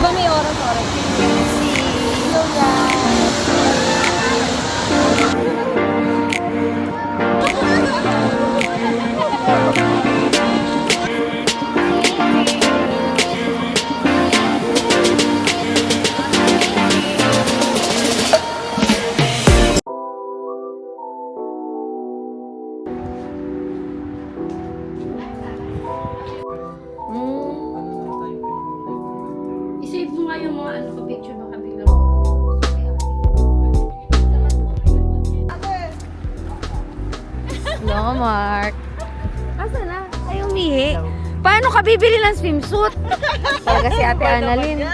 Ba may oras-oras? Hello I-save mo nga yung mga ano ko picture baka bigla. Hello, Mark. Asa na? Ay, umihi. Paano ka bibili ng swimsuit? Talaga si Ate Annalyn.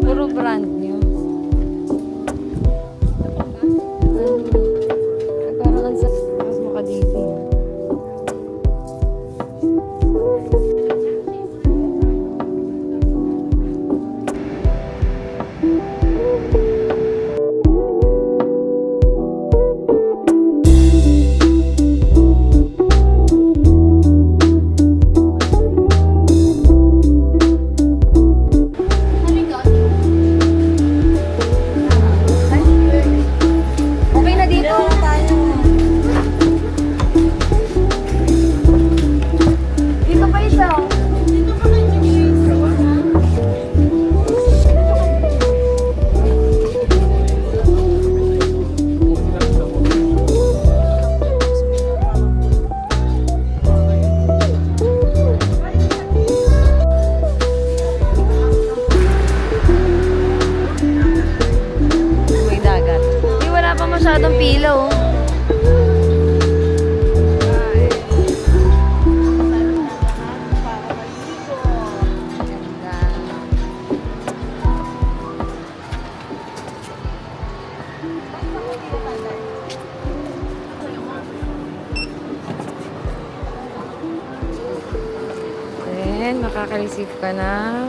Puro brand new. Parang ang sa... Mas makadipin. Okay na dito. Dito pa isa. May dagat. Di wala pa masyadong pila oh. Ganda. Then, makaka-receive ka ng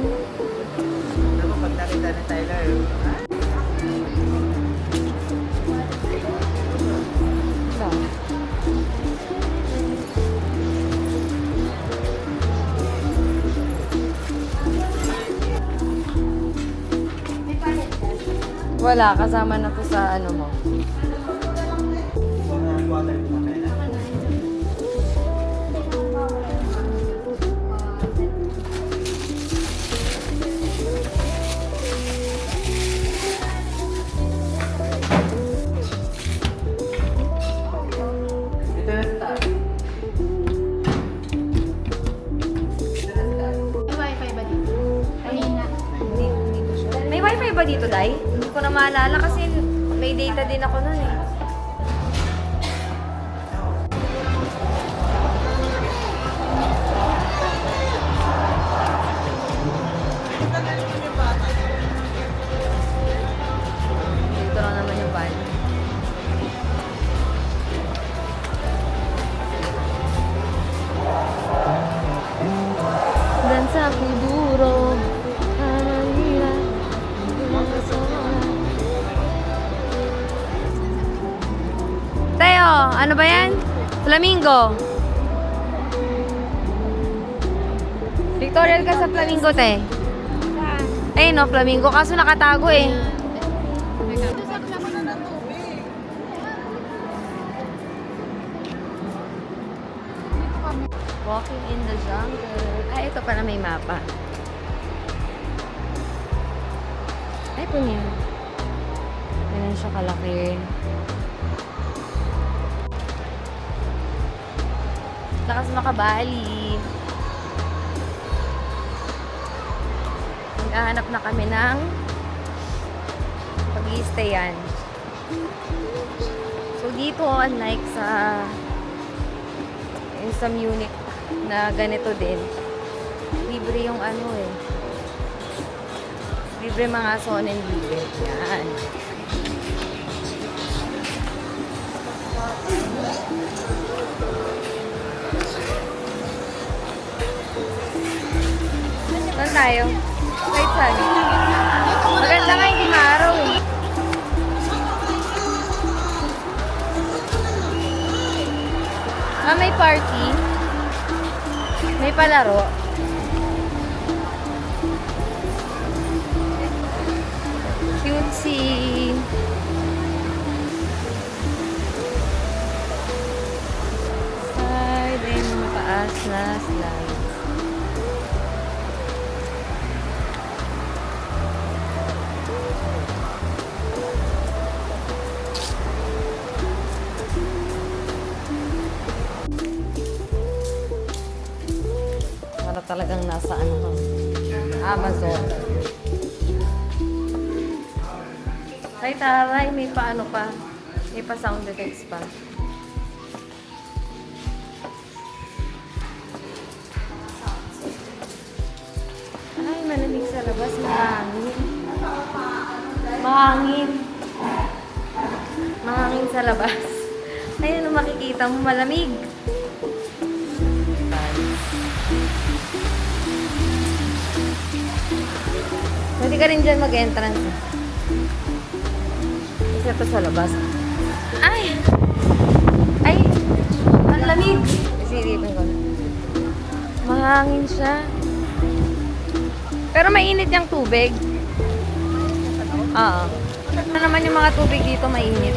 wala, kasama na to sa ano mo. May wifi ba dito? Kanina. May wifi ba dito, Day? Hindi ko na maalala kasi may data din ako nun eh. Dito lang naman yung van. Dan sa Kuduro, Manila, Teo, ano ba yan? Flamingo. Pictorial ka sa flamingo, te. Ayun no, flamingo. Kaso nakatago eh. Walking in the jungle. Ay, ito pala may mapa. Ay, po niya. Ganyan siya kalaki. Lakas makabali. Naghahanap na kami ng pag-i-stayan. So, dito, unlike sa Munich na ganito din, libre yung ano eh. Libre mga Sonnenliebe. Yan. Saan tayo? Right side. Maganda nga hindi maaraw eh. Ah, may party. May palaro. Cutesy. Slide and mataas na slide. Para talagang nasa ano ka, Amazon. Ay, taray, may pa ano pa. May pa sound effects pa. Ay, malamig sa labas. Mahangin. Mahangin. Mahangin sa labas. Ay, ano makikita mo? Malamig. Pwede ka rin dyan mag-entrance. Kasi ito sa labas. Ay! Ay! Ang lamig! Isiripin ko. Mahangin siya. Pero mainit yung tubig. Oo. Ano naman yung mga tubig dito mainit.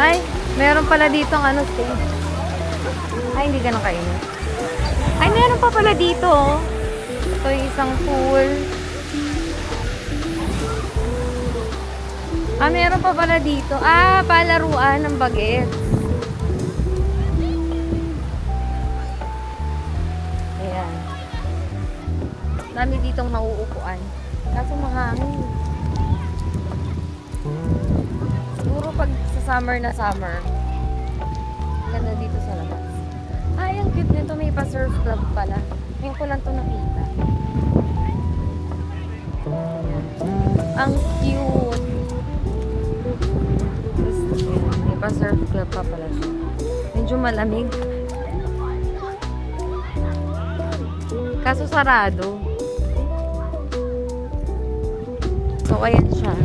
Ay! Meron pala dito ano stage. Ay, hindi ganun kainit. Ay, meron pa pala dito, oh. Ito yung isang pool. Ah, meron pa pala dito. Ah, palaruan ng bagets. Ayan. Dami ditong mauupuan. Kaso mahangin. Siguro pag sa summer na summer, ganda dito sa labas. Ay, ang cute nito. May pa-surf club pala. Ngayon ko lang ito nakita. Ayan. Ang cute. May pa-surf club pa pala siya. Medyo malamig. Kaso sarado. So, ayan siya.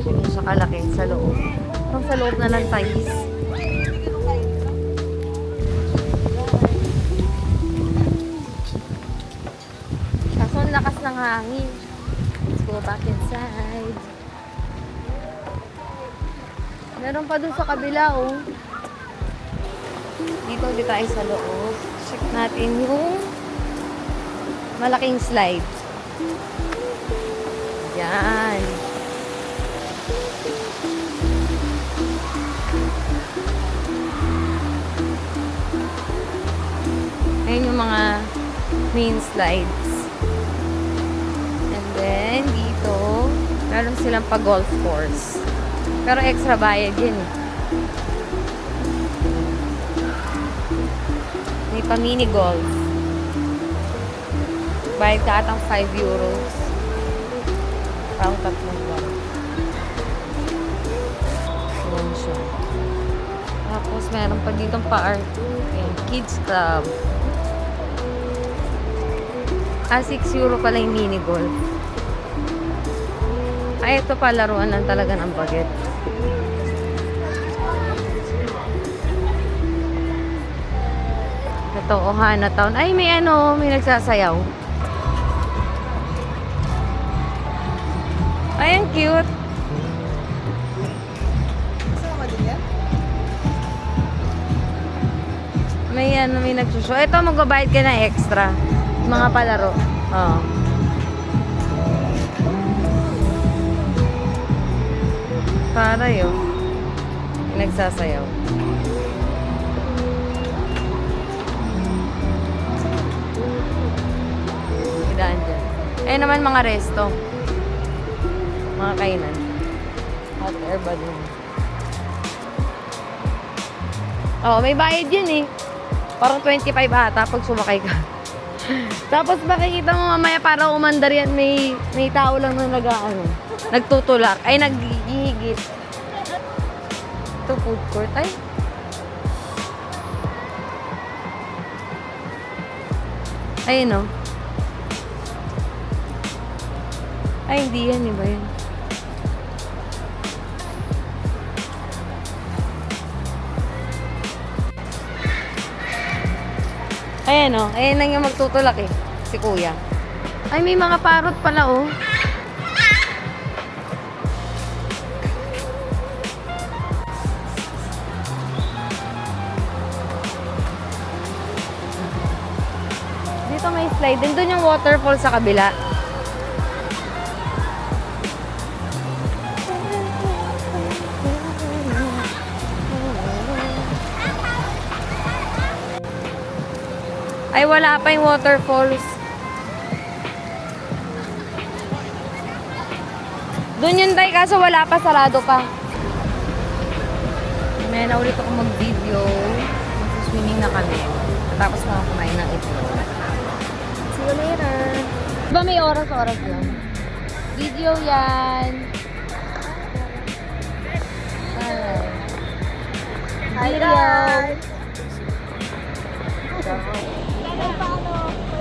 Ayan siya kalaki sa loob. Parang sa loob na lang tais. Kaso ang lakas ng hangin. Let's go back inside. Meron pa dun sa kabila, oh. Dito tayo sa loob. Check natin yung malaking slide. Yan. Ayan yung mga main slides. And then, dito, meron silang pa-golf course. Pero extra bayad yun eh. May pa-mini golf. Bayad ka atang 5 euros. Parang 3 golf. Ayan siya. Tapos, meron pa ditong pa-art. Ayan, kids club. Ah, 6 euro pala yung mini golf. Ay, ito pa, laruan lang talaga ng baget. Ito, Ohana Town. Ay, may ano, may nagsasayaw. Ay, ang cute. May ano, may nagsushow. Ito, magbabayad ka na extra. Mga palaro. Oo. Para yun. Nagsasayaw. Idaan dyan. Ayun naman mga resto. Mga kainan. Hot air balloon. Oo, may bayad yun eh. Parang 25 ata pag sumakay ka. Tapos makikita mo mamaya para umandar yan, may tao lang na nagtutulak. Ay, naghihigit. Ito, food court. Ay. Ayun, oh. Ay, hindi yan. Iba yan. Ayan, oh. Ayan lang yung magtutulak eh. Si kuya. Ay, may mga parot pala, oh. Dito may slide. Din doon yung waterfall sa kabila. Ay, wala pa yung waterfalls. Doon yun tayo, kaso wala pa, sarado pa. May naulit ako mag-video. Mag-swimming na kami. Tapos mga kumain ng itlog. See you later. Diba may oras-oras lang? Video yan. Hi guys!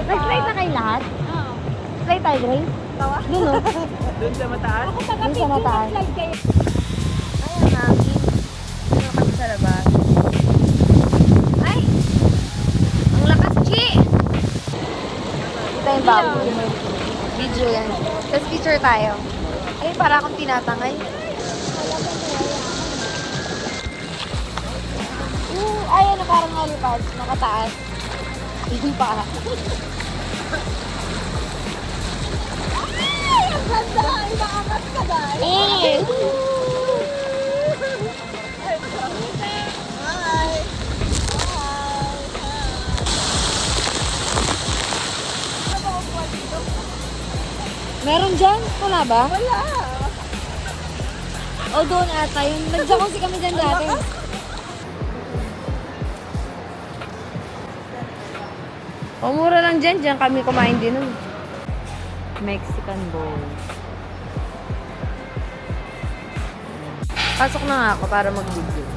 Nag-slide na kayo lahat? Oo. Slide tayo, Grace? Tawa? Doon, no? Doon sa mataas? Doon sa mataas. Ayan, mami. Dito kami sa labas. Ay! Ang lakas, Chi! Ito yung bago. Video yan. Tapos picture tayo. Ay, para akong tinatangay. Ay, ano, parang nalipad. Nakataas. Yung paa. Ay, ang ganda! Inaangat ka dahil. Eh! Meron dyan? Wala ba? Wala. O doon ata yun. Nag-jacuzzi kami dyan dati. O mura lang dyan. Dyan kami kumain din nun. Mexican bowl. Pasok na nga ako para mag-video.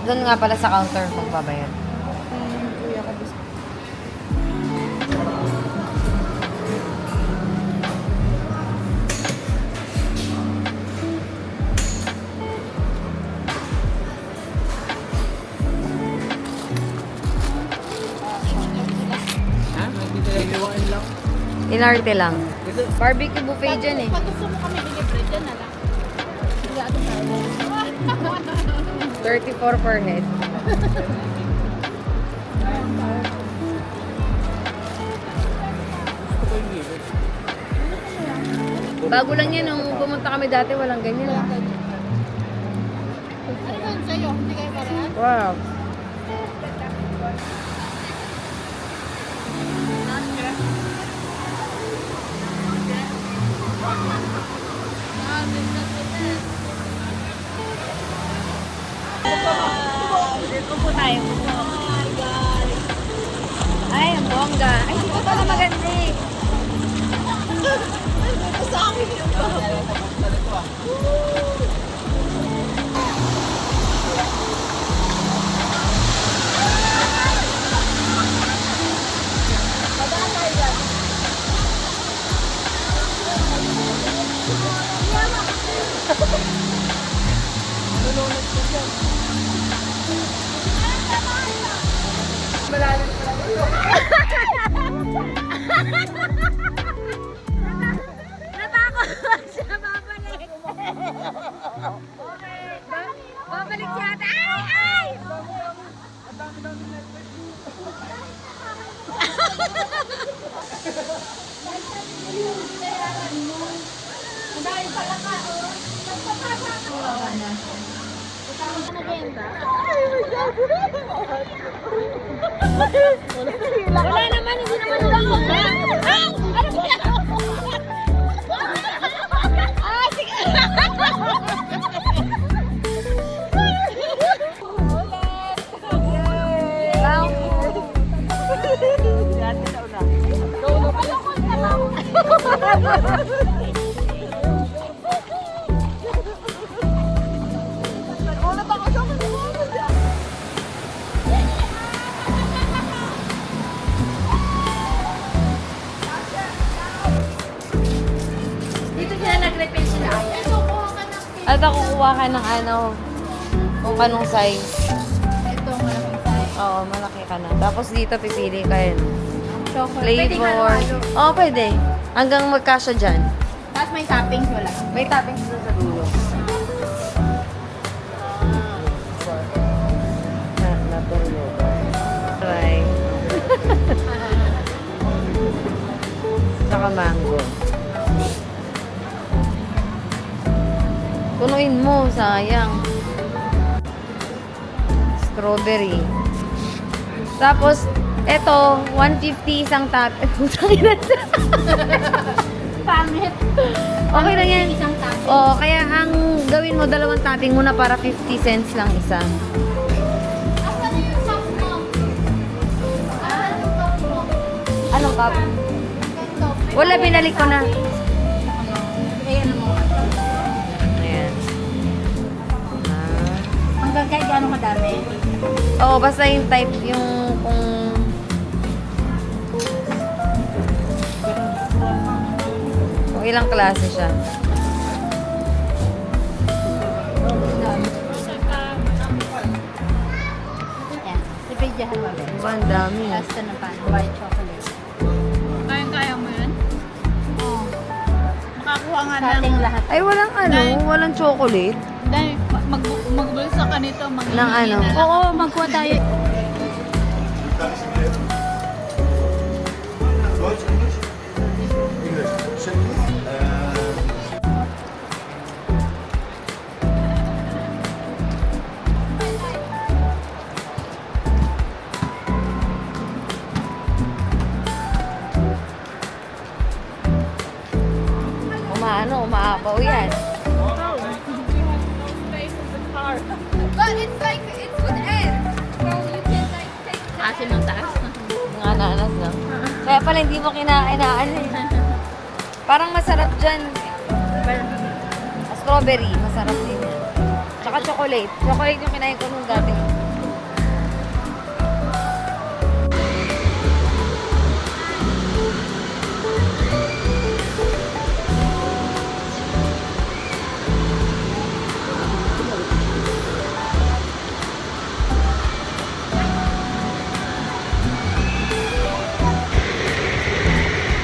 Doon nga pala sa counter magbabayad. Kuya ka gusto. Ha? Hindi talaga iwain lang. Inarte lang. Kasi Barbecue buffet dyan eh. Pag gusto mo kami delivery dyan na lang. Hindi ato tayo. 34 per head. Bago lang yan. Nung pumunta kami dati, walang ganyan. Ano yun sa'yo? Hindi kayo parehas? Wow. Dito po tayo. Ay, ang bongga. Ay, dito pala maganda eh. Sa akin yun ba? Natakot siya, babalik. Babalik siya ata. Ay! Ay! Wala naman, hindi naman ulang. Ay! Ano ba yan? Ah, sige. Ulit. Wow. dati na una. Dito sila nag-refill sila. At ako kukuha ka ng ano, kung anong size. Ito, malaking size. Oo, malaki ka na. Tapos dito pipili ka yun. Chocolate. Pwede Flavor. halo-halo. Oo, pwede. Hanggang magkasya dyan. Tapos may toppings wala. May toppings doon sa dulo. Natulog. Try. Saka mango. Punuin mo, sayang. Strawberry. Tapos, eto, 150 isang top. Putang ina. Pangit. Okay lang yan. Isang topping. Oo, kaya ang gawin mo, dalawang topping muna para 50 cents lang isa. Asan yung sauce mo? Asan yung sauce mo? Anong cup? Ito. Wala, binalik ko na. Ayan mo. Ayan. Hanggang kahit gano'ng kadami. Oo, basta yung type, yung kung... Kung ilang klase siya. Ayan. Ipidyahan mo. Diba, ang dami. Lasta na pa. White chocolate. Kaya mo yun? Oo. Makakuha nga Sa ng... ating lahat. Ay, walang ano, walang chocolate. Dahil magbulsa ka nito. Ng ano? Oo, magkuha tayo. umaapaw yan. But it's like, it's with air. So you can like take... Asin ng taas. Mga ananas, no? Kaya pala hindi mo kinakainaan eh. Parang masarap dyan. Strawberry, masarap din yan. Tsaka chocolate. Chocolate yung kinain ko nung dati.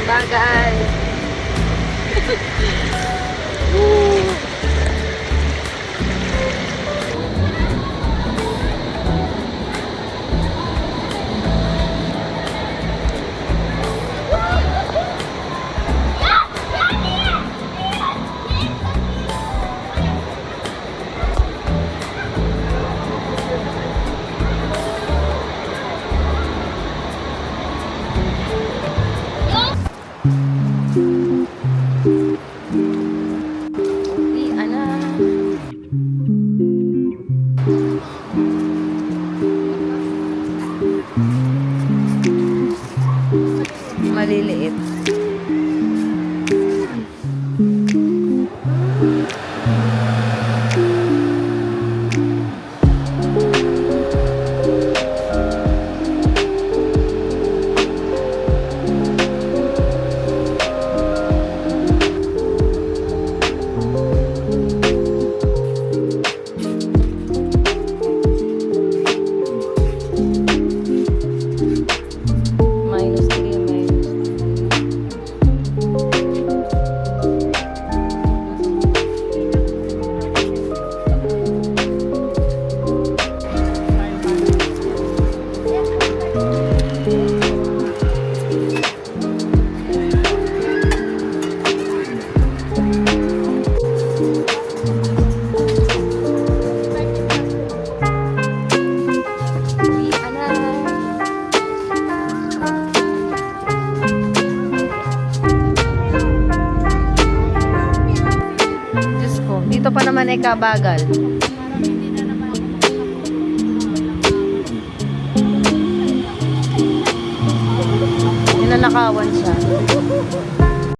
Bagay. Maliliit. Minus 3, minus 3. Diyos ko, dito pa naman ay kabagal. Ninanakawan siya.